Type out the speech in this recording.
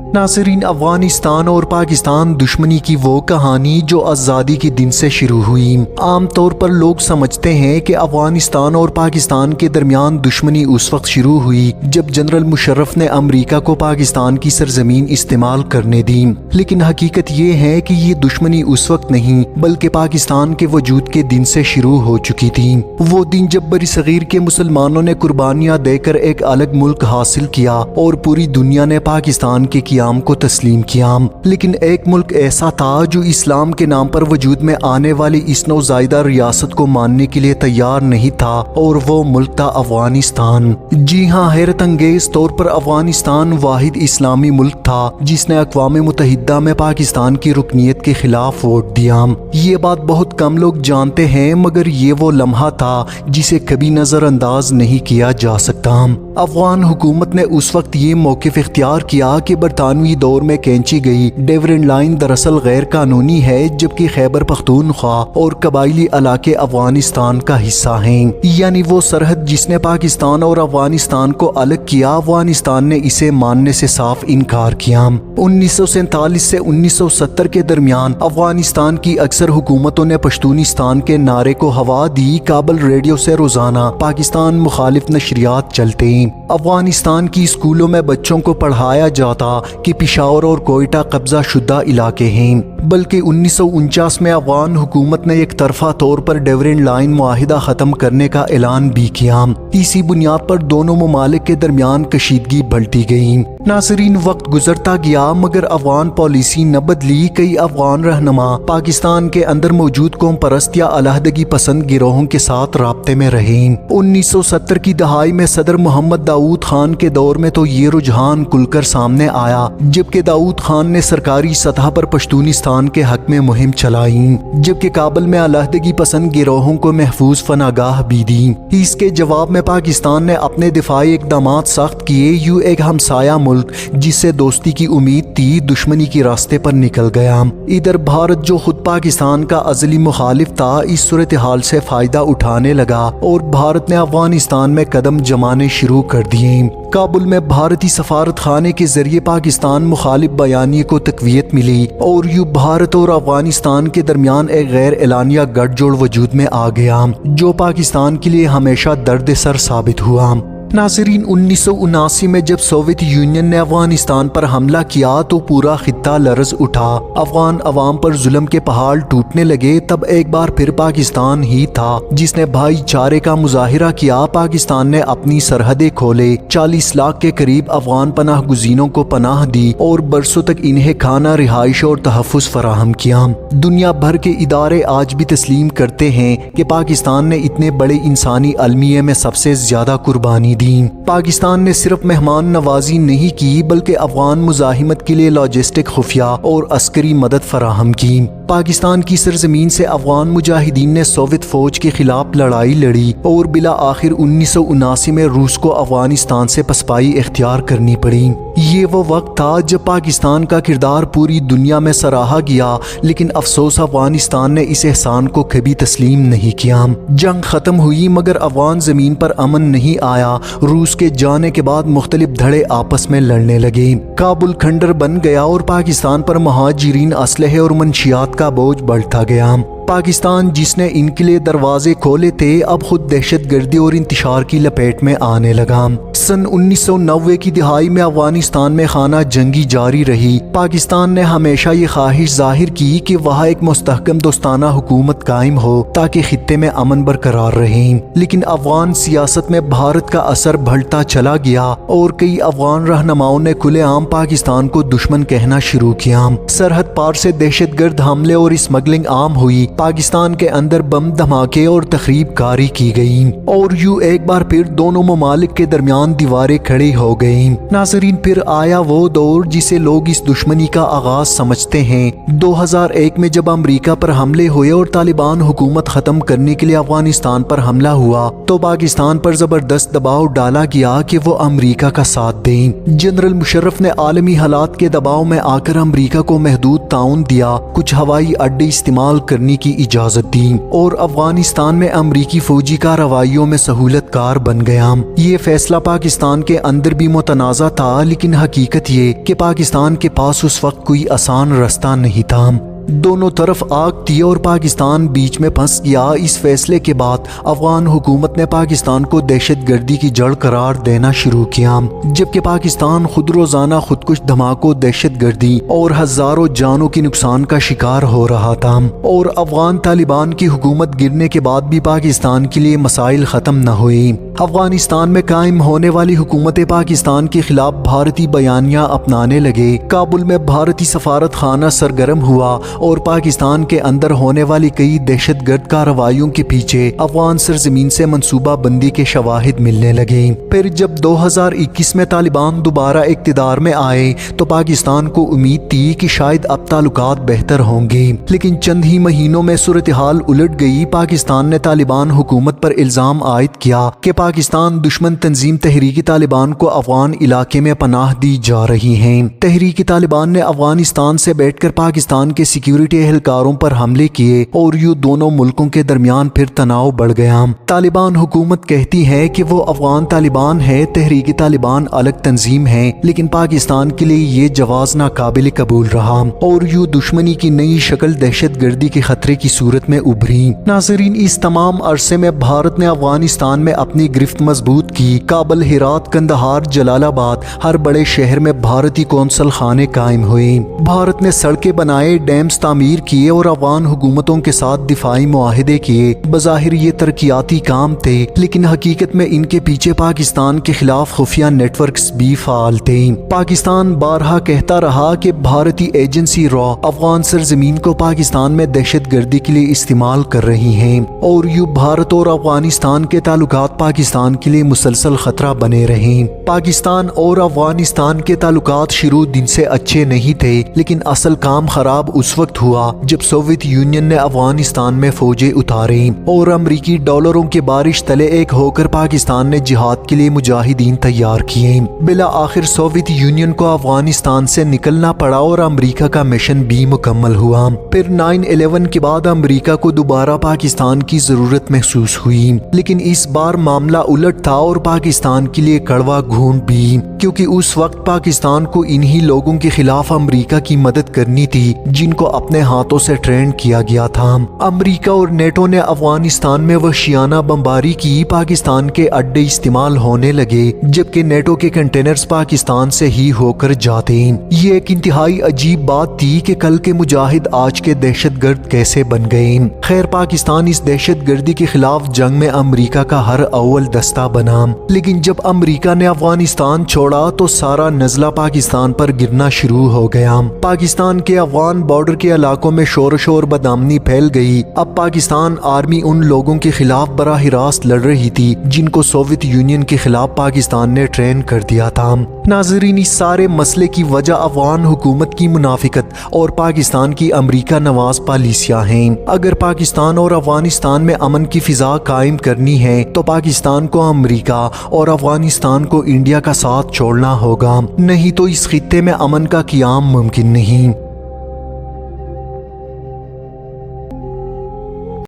नाज़रीन, अफगानिस्तान और पाकिस्तान दुश्मनी की वो कहानी जो आज़ादी के दिन से शुरू हुई। आम तौर पर लोग समझते हैं कि अफगानिस्तान और पाकिस्तान के दरमियान दुश्मनी उस वक्त शुरू हुई जब जनरल मुशर्रफ ने अमेरिका को पाकिस्तान की सरजमीन इस्तेमाल करने दी, लेकिन हकीकत ये है कि ये दुश्मनी उस वक्त नहीं बल्कि पाकिस्तान के वजूद के दिन से शुरू हो चुकी थी। वो दिन जब बरी सगीर के मुसलमानों ने कुर्बानियाँ देकर एक अलग मुल्क हासिल किया और पूरी दुनिया ने पाकिस्तान के क़याम को तस्लीम किया। लेकिन एक मुल्क ऐसा था जो इस्लाम के नाम पर वजूद में आने वाली इस नौज़ायदा रियासत को मानने के लिए तैयार नहीं था, और वो मुल्क था अफगानिस्तान। जी हाँ, हैरत अंगेज तौर पर अफगानिस्तान वाहिद इस्लामी मुल्क था जिसने अक़वाम मुत्तहिदा में पाकिस्तान की रुकनीत के खिलाफ वोट दिया। ये बात बहुत कम लोग जानते हैं, मगर ये वो लम्हा था जिसे कभी नज़रअंदाज नहीं किया जा सकता। अफगान हुकूमत ने उस वक्त ये मौक़िफ़ इख्तियार किया कि बरतानवी दौर में खींची गई डेवरेंड लाइन दरअसल गैर कानूनी है, जबकि खैबर पख्तूनख्वा और कबायली इलाके अफगानिस्तान का हिस्सा हैं। यानी वो सरहद जिसने पाकिस्तान और अफगानिस्तान को अलग किया, अफगानिस्तान ने इसे मानने से साफ इनकार किया। 1947 से 1970 के दरमियान अफगानिस्तान की अक्सर हुकूमतों ने पश्तूनिस्तान के नारे को हवा दी। काबल रेडियो से रोजाना पाकिस्तान मुखालिफ नशरियात चलते। अफगानिस्तान की स्कूलों में बच्चों को पढ़ाया जाता कि पिशावर और कोयटा कब्जा शुदा इलाके हैं, बल्कि 1949 में अफगान हुकूमत ने एक तरफा तौर पर डेवरेंड लाइन मुआहिदा ख़त्म करने का ऐलान भी किया। इसी बुनियाद पर दोनों ममालिक के दरमियान कशीदगी बढ़ती गई। नाज़रीन, वक्त गुजरता गया मगर अफगान पॉलिसी न बदली। कई अफगान रहनुमा पाकिस्तान के अंदर मौजूद कौम परस्त या अलहदगी पसंद गिरोहों के साथ राब्ते में रहे। 1970 की दहाई में सदर मोहम्मद दाऊद खान के दौर में तो ये रुझान खुलकर सामने आया, जबकि दाऊद खान ने सरकारी सतह पर पश्तूनिस्तान के हक में मुहिम चलाई, जबकि काबल में अलहदगी पसंद गिरोहों को महफूज फनागाह भी दी। इसके जवाब में पाकिस्तान ने अपने दिफाई इकदामात सख्त किए। यूं एक हमसाया मुल्क जिससे दोस्ती की उम्मीद थी, दुश्मनी के रास्ते पर निकल गया। इधर भारत जो खुद पाकिस्तान का अज़ली मुखालिफ था, इस सूरत हाल से फायदा उठाने लगा और भारत ने अफगानिस्तान में कदम जमाने शुरू कर दिए। काबुल में भारतीय सफारत खाने के जरिए पाकिस्तान मुखालिफ बयानिए को तक़वियत मिली और यूं भारत और अफगानिस्तान के दरमियान एक गैर एलानिया गठजोड़ वजूद में आ गया, जो पाकिस्तान के लिए हमेशा दर्द सर साबित हुआ। नाज़रीन, 1979 में जब सोवियत यूनियन ने अफगानिस्तान पर हमला किया तो पूरा खित्ता लरज़ उठा। अफगान अवाम पर जुल्म के पहाड़ टूटने लगे। तब एक बार फिर पाकिस्तान ही था जिसने भाईचारे का मुजाहिरा किया। पाकिस्तान ने अपनी सरहदें खोले, 40 लाख के करीब अफगान पनाह गुज़ीनों को पनाह दी और बरसों तक इन्हें खाना, रिहाइश और तहफ़्फ़ुज़ फराहम किया। दुनिया भर के इदारे आज भी तस्लीम करते हैं कि पाकिस्तान ने इतने बड़े इंसानी अलमिये में सबसे ज़्यादा कुर्बानी दी। पाकिस्तान ने सिर्फ मेहमान नवाजी नहीं की बल्कि अफगान मुजाहिमत के लिए लॉजिस्टिक, खुफिया और अस्करी मदद फराहम की। पाकिस्तान की सरजमीन से अफगान मुजाहिदीन ने सोवियत फौज के खिलाफ लड़ाई लड़ी और बिला आखिर 1979 में रूस को अफगानिस्तान से पसपाई इख्तियार करनी पड़ी। ये वो वक्त था जब पाकिस्तान का किरदार पूरी दुनिया में सराहा गया, लेकिन अफसोस अफगानिस्तान ने इस एहसान को कभी तस्लीम नहीं किया। जंग खत्म हुई मगर अफगान जमीन पर अमन नहीं आया। रूस के जाने के बाद मुख्तलिफ धड़े आपस में लड़ने लगे। काबुल खंडर बन गया और पाकिस्तान पर महाजिरीन, असलहे और मंशियात का बोझ बढ़ता गया। पाकिस्तान जिसने इनके लिए दरवाजे खोले थे, अब खुद दहशत गर्दी और इंतशार की लपेट में आने लगा। सन 1990 की दिहाई में अफगानिस्तान में खाना जंगी जारी रही। पाकिस्तान ने हमेशा ये ख्वाहिश जाहिर की कि वहाँ एक मुस्तहकम दोस्ताना हुकूमत कायम हो ताकि खित्ते में अमन बरकरार रहे। लेकिन अफगान सियासत में भारत का असर बढ़ता चला गया और कई अफगान रहनुमाओं ने खुलेआम पाकिस्तान को दुश्मन कहना शुरू किया। सरहद पार से दहशतगर्द हमले और स्मगलिंग आम हुई। पाकिस्तान के अंदर बम धमाके और तखरीब कारी की गई और यूं एक बार फिर दोनों ममालिक के दरमियान दीवारें खड़ी हो गई। नाज़रीन, फिर आया वो दौर जिसे लोग इस दुश्मनी का आगाज समझते हैं। 2001 में जब अमेरिका पर हमले हुए और तालिबान हुकूमत खत्म करने के लिए अफगानिस्तान पर हमला हुआ तो पाकिस्तान पर जबरदस्त दबाव डाला गया कि वो अमेरिका का साथ दें। जनरल मुशर्रफ ने आलमी हालात के दबाव में आकर अमेरिका को महदूद تعاون دیا، کچھ ہوائی اڈے استعمال کرنے کی اجازت دی اور افغانستان میں امریکی فوجی کارروائیوں میں سہولت کار بن گیا۔ یہ فیصلہ پاکستان کے اندر بھی متنازع تھا، لیکن حقیقت یہ کہ پاکستان کے پاس اس وقت کوئی آسان راستہ نہیں تھا۔ دونوں طرف آگ تھی اور پاکستان بیچ میں پھنس گیا۔ اس فیصلے کے بعد افغان حکومت نے پاکستان کو دہشت گردی کی جڑ قرار دینا شروع کیا، جبکہ پاکستان خود روزانہ خودکش دھماکوں، دہشت گردی اور ہزاروں جانوں کے نقصان کا شکار ہو رہا تھا۔ اور افغان طالبان کی حکومت گرنے کے بعد بھی پاکستان کے لیے مسائل ختم نہ ہوئے۔ افغانستان میں قائم ہونے والی حکومت پاکستان کے خلاف بھارتی بیانیہ اپنانے لگے۔ کابل میں بھارتی سفارت خانہ سرگرم ہوا اور پاکستان کے اندر ہونے والی کئی دہشت گرد کارروائیوں کے پیچھے افغان سرزمین سے منصوبہ بندی کے شواہد ملنے لگے۔ پھر جب 2021 میں طالبان دوبارہ اقتدار میں آئے تو پاکستان کو امید تھی کہ شاید اب تعلقات بہتر ہوں گے، لیکن چند ہی مہینوں میں صورتحال الٹ گئی۔ پاکستان نے طالبان حکومت پر الزام عائد کیا کہ پاکستان دشمن تنظیم تحریک طالبان کو افغان علاقے میں پناہ دی جا رہی ہیں۔ تحریک طالبان نے افغانستان سے بیٹھ کر پاکستان کے سیکیورٹی اہلکاروں پر حملے کیے اور یوں دونوں ملکوں کے درمیان پھر تناؤ بڑھ گیا۔ طالبان حکومت کہتی ہے کہ وہ افغان طالبان ہے، تحریک طالبان الگ تنظیم ہے، لیکن پاکستان کے لیے یہ جواز ناقابل قبول رہا اور یوں دشمنی کی نئی شکل دہشت گردی کے خطرے کی صورت میں ابھری۔ ناظرین، اس تمام عرصے میں بھارت نے افغانستان میں اپنی گرفت مضبوط کی۔ کابل، ہرات، قندھار، جلال آباد، ہر بڑے شہر میں بھارتی قونصل خانے قائم ہوئے۔ بھارت نے سڑکیں بنائے، ڈیمز تعمیر کیے اور افغان حکومتوں کے ساتھ دفاعی معاہدے کیے۔ بظاہر یہ ترقیاتی کام تھے، لیکن حقیقت میں ان کے پیچھے پاکستان کے خلاف خفیہ نیٹ ورکس بھی فعال تھے۔ پاکستان بارہا کہتا رہا کہ بھارتی ایجنسی را افغان سرزمین کو پاکستان میں دہشت گردی کے لیے استعمال کر رہی ہیں اور یوں بھارت اور افغانستان کے تعلقات پاکستان کے لیے مسلسل خطرہ بنے رہے۔ پاکستان اور افغانستان کے تعلقات شروع دن سے اچھے نہیں تھے، لیکن اصل کام خراب اس وقت ہوا جب سوویت یونین نے افغانستان میں فوجیں اتاری اور امریکی ڈالروں کے بارش تلے ایک ہو کر پاکستان نے جہاد کے لیے مجاہدین تیار کیے۔ بالآخر سوویت یونین کو افغانستان سے نکلنا پڑا اور امریکہ کا مشن بھی مکمل ہوا۔ پھر 9/11 کے بعد امریکہ کو دوبارہ پاکستان کی ضرورت محسوس ہوئی، لیکن اس بار معاملہ الٹ تھا اور پاکستان کے لیے کڑوا گھونٹ بھی، کیونکہ اس وقت پاکستان کو انہی لوگوں کے خلاف امریکہ کی مدد کرنی تھی جن کو اپنے ہاتھوں سے ٹرین کیا گیا تھا۔ امریکہ اور نیٹو نے افغانستان میں وحشیانہ بمباری کی، پاکستان کے اڈے استعمال ہونے لگے جبکہ نیٹو کے کنٹینرز پاکستان سے ہی ہو کر جاتے۔ یہ ایک انتہائی عجیب بات تھی کہ کل کے مجاہد آج کے دہشت گرد کیسے بن گئے۔ خیر، پاکستان اس دہشت گردی کے خلاف جنگ میں امریکہ کا ہر اول دستہ بنا، لیکن جب امریکہ نے افغانستان چھوڑا تو سارا نزلہ پاکستان پر گرنا شروع ہو گیا۔ پاکستان کے افغان بارڈر کے علاقوں میں شورش اور بدامنی پھیل گئی۔ اب پاکستان آرمی ان لوگوں کے خلاف براہ راست لڑ رہی تھی جن کو سوویت یونین کے خلاف پاکستان نے ٹرین کر دیا تھا۔ ناظرین، اس سارے مسئلے کی وجہ افغان حکومت کی منافقت اور پاکستان کی امریکہ نواز پالیسیاں ہیں۔ اگر پاکستان اور افغانستان میں امن کی فضا قائم کرنی ہے تو پاکستان کو امریکہ اور افغانستان کو انڈیا کا ساتھ چھوڑنا ہوگا، نہیں تو اس خطے میں امن کا قیام ممکن نہیں۔